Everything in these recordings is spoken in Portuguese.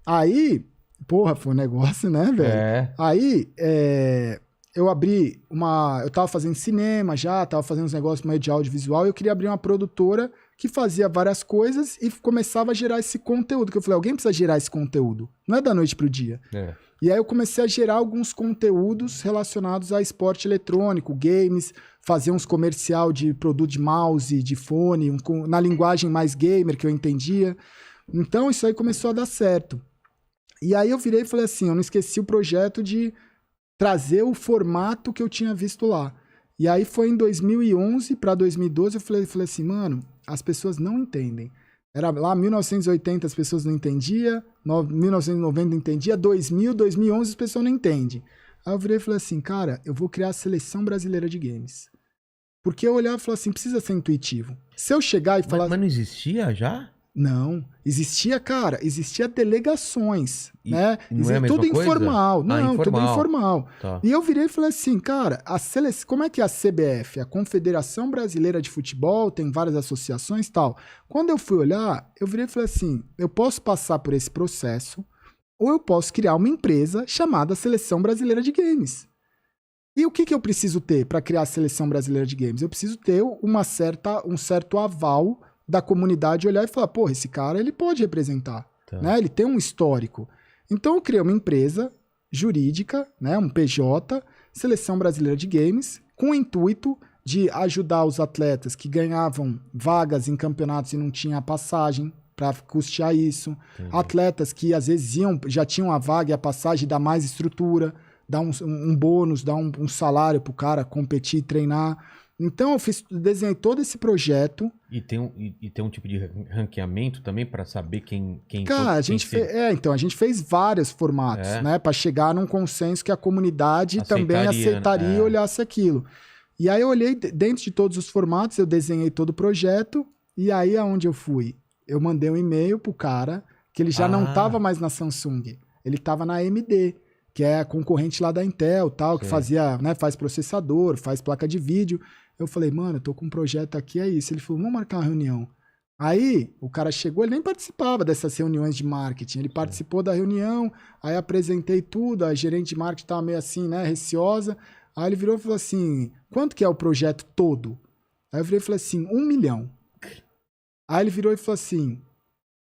Aí, porra, foi um negócio, né, velho? Aí, eu abri eu tava fazendo cinema já, tava fazendo uns negócios meio de audiovisual, e eu queria abrir uma produtora que fazia várias coisas e começava a gerar esse conteúdo. Que eu falei, alguém precisa gerar esse conteúdo. Não é da noite pro dia. E aí eu comecei a gerar alguns conteúdos relacionados a esporte eletrônico, games, fazer uns comercial de produto de mouse, de fone, na linguagem mais gamer que eu entendia. Então isso aí começou a dar certo. E aí eu virei e falei assim, eu não esqueci o projeto de trazer o formato que eu tinha visto lá. E aí foi em 2011 para 2012, eu falei assim, mano, as pessoas não entendem. Era lá 1980 as pessoas não entendiam, 1990 não entendia, 2000, 2011 as pessoas não entendem. Aí eu virei e falei assim, cara, eu vou criar a Seleção Brasileira de Games. Porque eu olhava e falava assim, precisa ser intuitivo. Se eu chegar e falar... Mas não existia já? Não, existia delegações, né? Não é a mesma tudo coisa? informal. Não, informal. tudo informal. Tá. E eu virei e falei assim, cara, como é que é a CBF, a Confederação Brasileira de Futebol, tem várias associações e tal. Quando eu fui olhar, eu virei e falei assim, eu posso passar por esse processo, ou eu posso criar uma empresa chamada Seleção Brasileira de Games. E o que eu preciso ter para criar a Seleção Brasileira de Games? Eu preciso ter um certo aval da comunidade olhar e falar, porra, esse cara ele pode representar, né? Ele tem um histórico. Então eu criei uma empresa jurídica, né? Um PJ, Seleção Brasileira de Games, com o intuito de ajudar os atletas que ganhavam vagas em campeonatos e não tinham a passagem para custear isso. Atletas que às vezes já tinham a vaga e a passagem, dar mais estrutura, dar um bônus, dar um salário pro cara competir e treinar. Então eu desenhei todo esse projeto. E tem um tipo de ranqueamento também para saber quem... Cara, a gente fez vários formatos, né? Para chegar num consenso que a comunidade também aceitaria e olhasse aquilo. E aí eu olhei dentro de todos os formatos, eu desenhei todo o projeto, e aí aonde eu fui? Eu mandei um e-mail pro cara, que ele já não tava mais na Samsung, ele tava na AMD, que é a concorrente lá da Intel, tal, que fazia, né, faz processador, faz placa de vídeo. Eu falei, mano, eu tô com um projeto aqui, é isso. Ele falou, vamos marcar uma reunião. Aí, o cara chegou, ele nem participava dessas reuniões de marketing, ele participou da reunião, aí apresentei tudo, a gerente de marketing tava meio assim, né, receosa. Aí ele virou e falou assim, quanto que é o projeto todo? Aí eu virei e falei assim, 1 milhão. Aí ele virou e falou assim,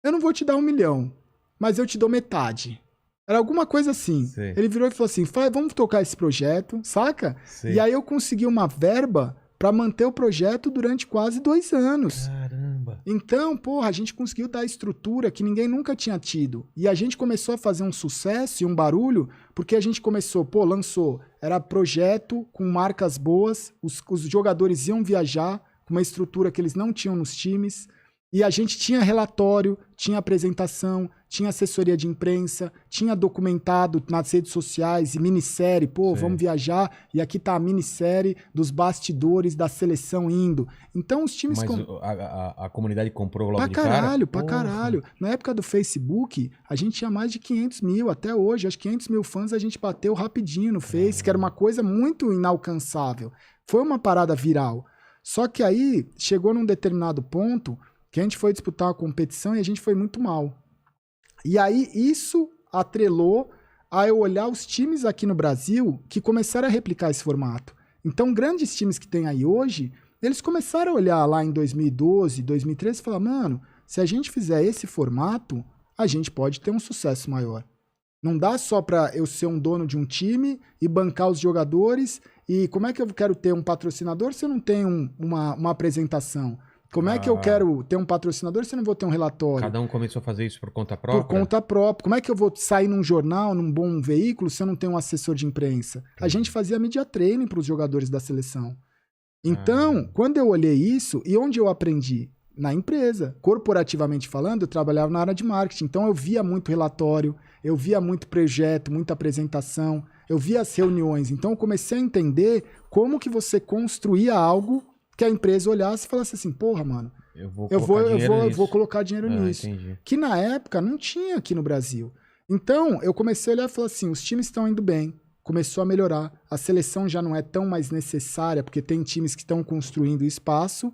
eu não vou te dar 1 milhão, mas eu te dou metade. Era alguma coisa assim. Sim. Ele virou e falou assim, vamos tocar esse projeto, saca? Sim. E aí eu consegui uma verba para manter o projeto durante quase 2 anos. Caramba! Então, porra, a gente conseguiu dar a estrutura que ninguém nunca tinha tido. E a gente começou a fazer um sucesso e um barulho, porque a gente começou, lançou, era projeto com marcas boas, os jogadores iam viajar com uma estrutura que eles não tinham nos times, e a gente tinha relatório, tinha apresentação, tinha assessoria de imprensa, tinha documentado nas redes sociais e minissérie, vamos viajar, e aqui tá a minissérie dos bastidores da seleção indo. Então os times... Mas a comunidade comprou logo de cara? Pra caralho. Na época do Facebook, a gente tinha mais de 500 mil, até hoje, acho que 500 mil fãs a gente bateu rapidinho no Face, que era uma coisa muito inalcançável. Foi uma parada viral. Só que aí, chegou num determinado ponto que a gente foi disputar uma competição e a gente foi muito mal. E aí isso atrelou a eu olhar os times aqui no Brasil que começaram a replicar esse formato. Então, grandes times que tem aí hoje, eles começaram a olhar lá em 2012, 2013 e falar, mano, se a gente fizer esse formato, a gente pode ter um sucesso maior. Não dá só para eu ser um dono de um time e bancar os jogadores, e como é que eu quero ter um patrocinador se eu não tenho uma apresentação? Como é que eu quero ter um patrocinador se eu não vou ter um relatório? Cada um começou a fazer isso por conta própria? Por conta própria. Como é que eu vou sair num jornal, num bom veículo, se eu não tenho um assessor de imprensa? A gente fazia media training para os jogadores da seleção. Então, quando eu olhei isso, e onde eu aprendi? Na empresa. Corporativamente falando, eu trabalhava na área de marketing. Então, eu via muito relatório, eu via muito projeto, muita apresentação, eu via as reuniões. Então, eu comecei a entender como que você construía algo que a empresa olhasse e falasse assim, porra, mano, eu vou colocar dinheiro nisso. Entendi. Que na época não tinha aqui no Brasil. Então, eu comecei a olhar e falar assim, os times estão indo bem, começou a melhorar, a seleção já não é tão mais necessária, porque tem times que estão construindo espaço,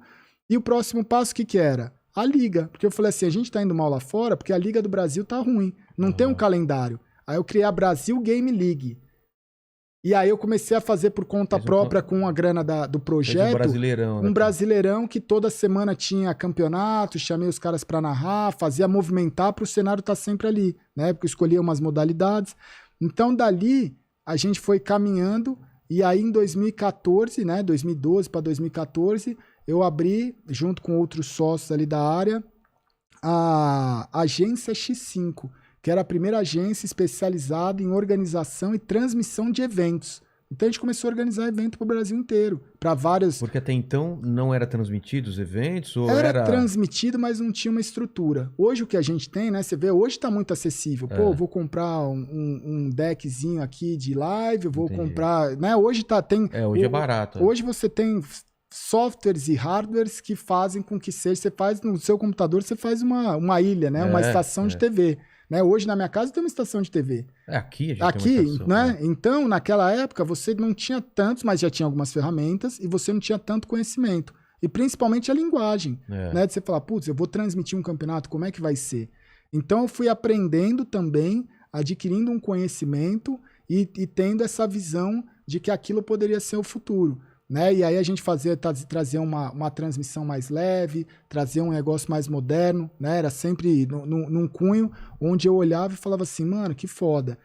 e o próximo passo, o que era? A liga. Porque eu falei assim, a gente tá indo mal lá fora porque a liga do Brasil tá ruim. Não tem um calendário. Aí eu criei a Brasil Game League. E aí eu comecei a fazer por conta própria com a grana do projeto. Um brasileirão que toda semana tinha campeonato, chamei os caras para narrar, fazia movimentar para o cenário estar sempre ali, né? Porque eu escolhia umas modalidades. Então dali a gente foi caminhando e aí em 2014, né? 2012 para 2014, eu abri, junto com outros sócios ali da área, a agência X5, que era a primeira agência especializada em organização e transmissão de eventos. Então a gente começou a organizar evento para o Brasil inteiro, para várias... Porque até então não era transmitido os eventos? Ou era transmitido, mas não tinha uma estrutura. Hoje o que a gente tem, né? Você vê, hoje está muito acessível. Pô, vou comprar um deckzinho aqui de live, vou comprar... Né? Hoje tem... hoje é barato. Hoje você tem softwares e hardwares que fazem com que seja... Você faz no seu computador, você faz uma ilha, né? Uma estação de TV. Né? Hoje na minha casa tem uma estação de TV. Aqui a gente tem uma estação, né? Então, naquela época, você não tinha tantos, mas já tinha algumas ferramentas e você não tinha tanto conhecimento. E principalmente a linguagem. Né? De você falar, putz, eu vou transmitir um campeonato, como é que vai ser? Então, eu fui aprendendo também, adquirindo um conhecimento e tendo essa visão de que aquilo poderia ser o futuro. Né? E aí a gente trazer uma transmissão mais leve, trazer um negócio mais moderno, né? Era sempre num cunho onde eu olhava e falava assim, mano, que foda.